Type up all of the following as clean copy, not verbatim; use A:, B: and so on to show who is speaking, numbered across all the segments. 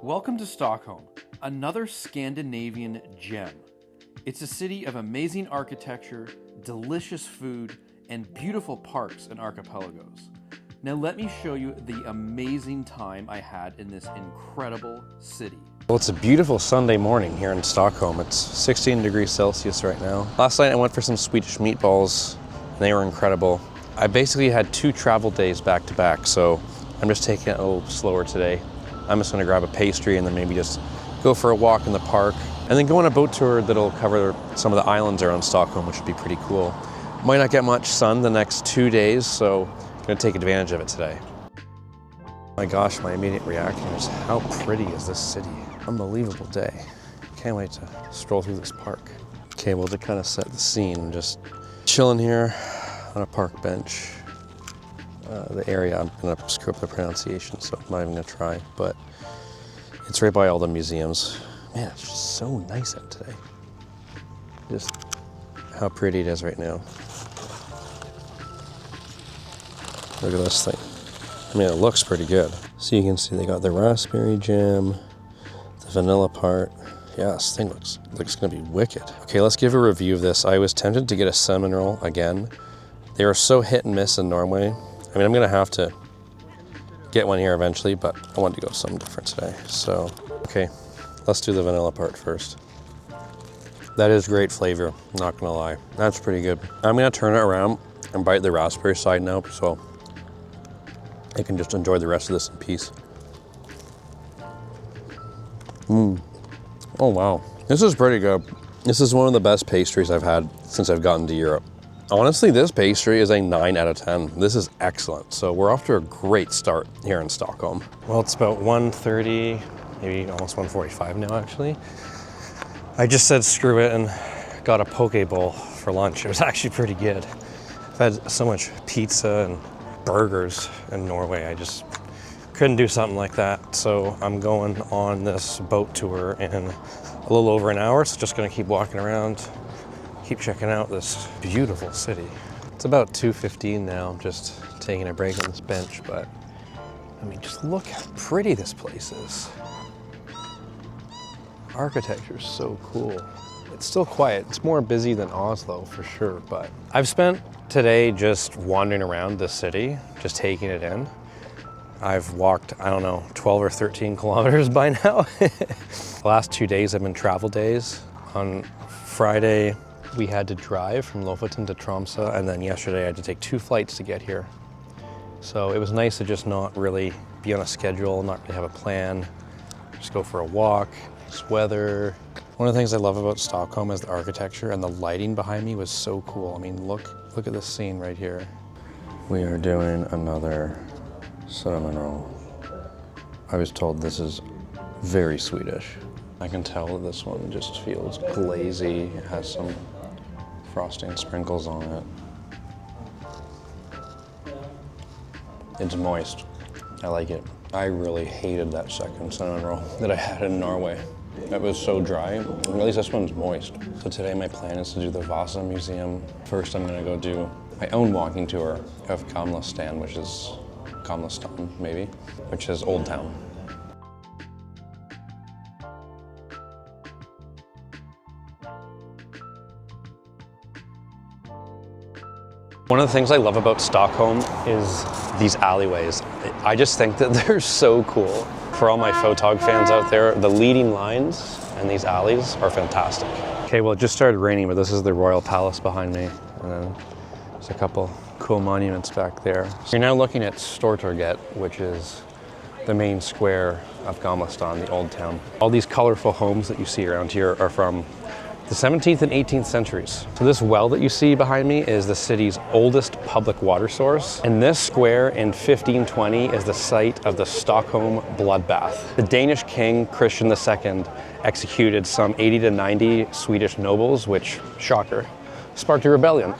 A: Welcome to Stockholm, another Scandinavian gem. It's a city of amazing architecture, delicious food, and beautiful parks and archipelagos. Now let me show you the amazing time I had in this incredible city.
B: Well, it's a beautiful Sunday morning here in Stockholm. It's 16 degrees Celsius right now. Last night I went for some Swedish meatballs, and they were incredible. I basically had 2 travel days back to back, so I'm just taking it a little slower today. I'm just gonna grab a pastry and then maybe just go for a walk in the park, and then go on a boat tour that'll cover some of the islands around Stockholm, which would be pretty cool. Might not get much sun the next 2 days, so I'm gonna take advantage of it today. My gosh, my immediate reaction is how pretty is this city? Unbelievable day. Can't wait to stroll through this park. Okay, well, to kind of set the scene, just chilling here on a park bench. The area, I'm gonna screw up the pronunciation, so I'm not even gonna try, but it's right by all the museums. Man, it's just so nice out today. Just how pretty it is right now. Look at this thing. I mean, it looks pretty good. So you can see they got the raspberry jam, the vanilla part. Yeah, this thing looks gonna be wicked. Okay, let's give a review of this. I was tempted to get a cinnamon roll again. They are so hit and miss in Norway. I mean, I'm gonna have to get one here eventually, but I wanted to go with something different today. So, okay, let's do the vanilla part first. That is great flavor, not gonna lie. That's pretty good. I'm gonna turn it around and bite the raspberry side now, so I can just enjoy the rest of this in peace. Oh wow, this is pretty good. This is one of the best pastries I've had since I've gotten to Europe. Honestly, this pastry is a 9 out of 10. This is excellent. So we're off to a great start here in Stockholm. Well, it's about 1:30, maybe almost 1:45 now actually. I just said screw it and got a poke bowl for lunch. It was actually pretty good. I've had so much pizza and burgers in Norway. I just couldn't do something like that. So I'm going on this boat tour in a little over an hour. So just gonna keep walking around, keep checking out this beautiful city. It's about 2:15 now. I'm just taking a break on this bench, but I mean, just look how pretty this place is. Architecture is so cool. It's still quiet. It's more busy than Oslo for sure, but I've spent today just wandering around the city, just taking it in. I've walked, I don't know, 12 or 13 kilometers by now. The last 2 days have been travel days. On Friday, we had to drive from Lofoten to Tromsø, and then yesterday I had to take 2 flights to get here. So it was nice to just not really be on a schedule, not really have a plan, just go for a walk, this weather. One of the things I love about Stockholm is the architecture, and the lighting behind me was so cool. I mean, look at this scene right here. We are doing another cinnamon roll. I was told this is very Swedish. I can tell that this one just feels glazy. It has some frosting sprinkles on it. It's moist. I like it. I really hated that second cinnamon roll that I had in Norway. It was so dry. At least this one's moist. So today my plan is to do the Vasa Museum. First I'm gonna go do my own walking tour of Gamla Stan, which is Gamla Stan, maybe, which is Old Town. One of the things I love about Stockholm is these alleyways. I just think that they're so cool. For all my photog fans out there, the leading lines and these alleys are fantastic. Okay, well, it just started raining, but this is the Royal Palace behind me. And then there's a couple cool monuments back there. So you're now looking at Stortorget, which is the main square of Gamla Stan, the old town. All these colorful homes that you see around here are from the 17th and 18th centuries. So this well that you see behind me is the city's oldest public water source. And this square in 1520 is the site of the Stockholm bloodbath. The Danish king, Christian II, executed some 80 to 90 Swedish nobles, which, shocker, sparked a rebellion.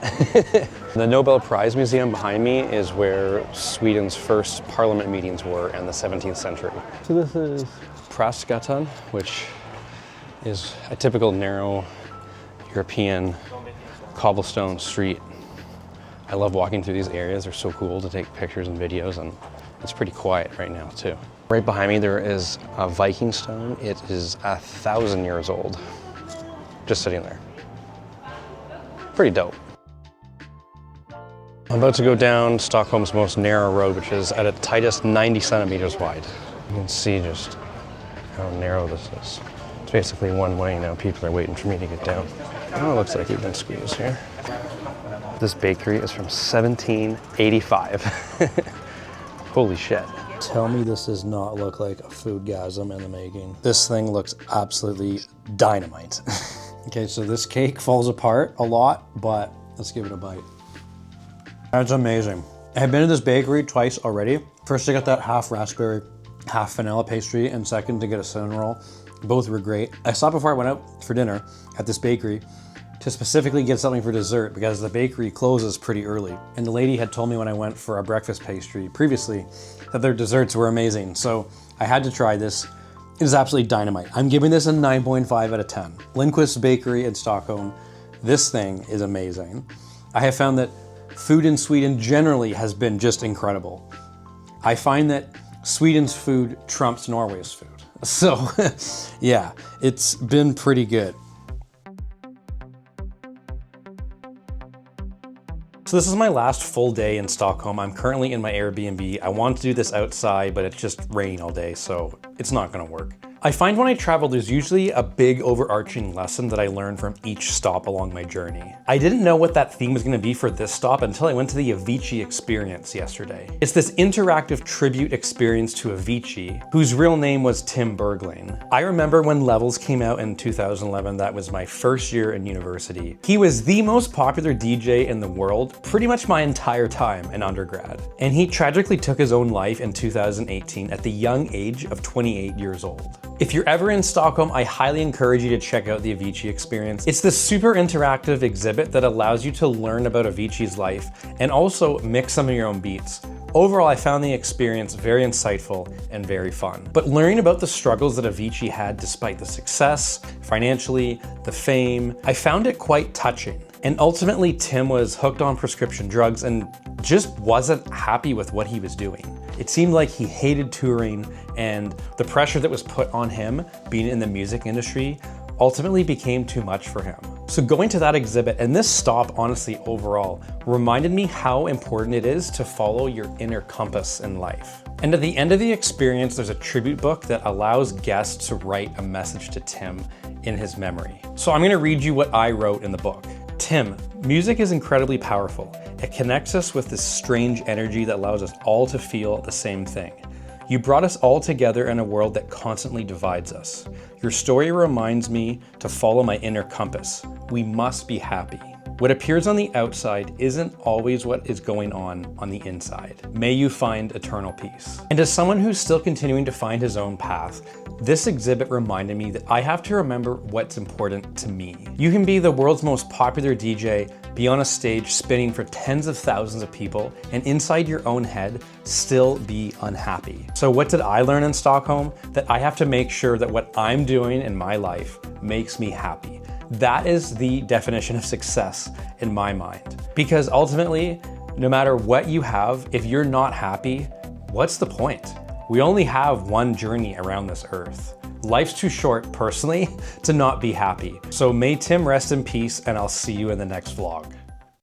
B: The Nobel Prize Museum behind me is where Sweden's first parliament meetings were in the 17th century. So this is Pastry, which is a typical narrow European cobblestone street. I love walking through these areas. They're so cool to take pictures and videos, and it's pretty quiet right now too. Right behind me there is a Viking stone. It is 1,000 years old. Just sitting there. Pretty dope. I'm about to go down Stockholm's most narrow road, which is at its tightest 90 centimeters wide. You can see just how narrow this is. It's basically one way now. People are waiting for me to get down. Oh, it looks like we've been squeezed here. This bakery is from 1785. Holy shit. Tell me this does not look like a foodgasm in the making. This thing looks absolutely dynamite. Okay, so this cake falls apart a lot, but let's give it a bite. That's amazing. I've been to this bakery twice already. First, I got that half raspberry, half vanilla pastry, and second to get a cinnamon roll. Both were great. I stopped before I went out for dinner at this bakery to specifically get something for dessert because the bakery closes pretty early. And the lady had told me when I went for a breakfast pastry previously that their desserts were amazing. So I had to try this. It is absolutely dynamite. I'm giving this a 9.5 out of 10. Lindquist's Bakery in Stockholm. This thing is amazing. I have found that food in Sweden generally has been just incredible. I find that Sweden's food trumps Norway's food. So yeah, it's been pretty good. So this is my last full day in Stockholm. I'm currently in my Airbnb. I want to do this outside, but it's just raining all day, so it's not gonna work. I find when I travel, there's usually a big overarching lesson that I learn from each stop along my journey. I didn't know what that theme was gonna be for this stop until I went to the Avicii Experience yesterday. It's this interactive tribute experience to Avicii, whose real name was Tim Bergling. I remember when Levels came out in 2011, that was my first year in university. He was the most popular DJ in the world pretty much my entire time in undergrad. And he tragically took his own life in 2018 at the young age of 28 years old. If you're ever in Stockholm, I highly encourage you to check out the Avicii Experience. It's this super interactive exhibit that allows you to learn about Avicii's life and also mix some of your own beats. Overall, I found the experience very insightful and very fun. But learning about the struggles that Avicii had despite the success, financially, the fame, I found it quite touching. And ultimately, Tim was hooked on prescription drugs and just wasn't happy with what he was doing. It seemed like he hated touring, and the pressure that was put on him being in the music industry ultimately became too much for him. So going to that exhibit and this stop, honestly, overall, reminded me how important it is to follow your inner compass in life. And at the end of the experience, there's a tribute book that allows guests to write a message to Tim in his memory. So I'm gonna read you what I wrote in the book. Tim, music is incredibly powerful. It connects us with this strange energy that allows us all to feel the same thing. You brought us all together in a world that constantly divides us. Your story reminds me to follow my inner compass. We must be happy. What appears on the outside isn't always what is going on the inside. May you find eternal peace. And as someone who's still continuing to find his own path, this exhibit reminded me that I have to remember what's important to me. You can be the world's most popular DJ, be on a stage spinning for tens of thousands of people, and inside your own head, still be unhappy. So what did I learn in Stockholm? That I have to make sure that what I'm doing in my life makes me happy. That is the definition of success in my mind. Because ultimately, no matter what you have, if you're not happy, what's the point? We only have one journey around this earth. Life's too short, personally, to not be happy. So may Tim rest in peace, and I'll see you in the next vlog.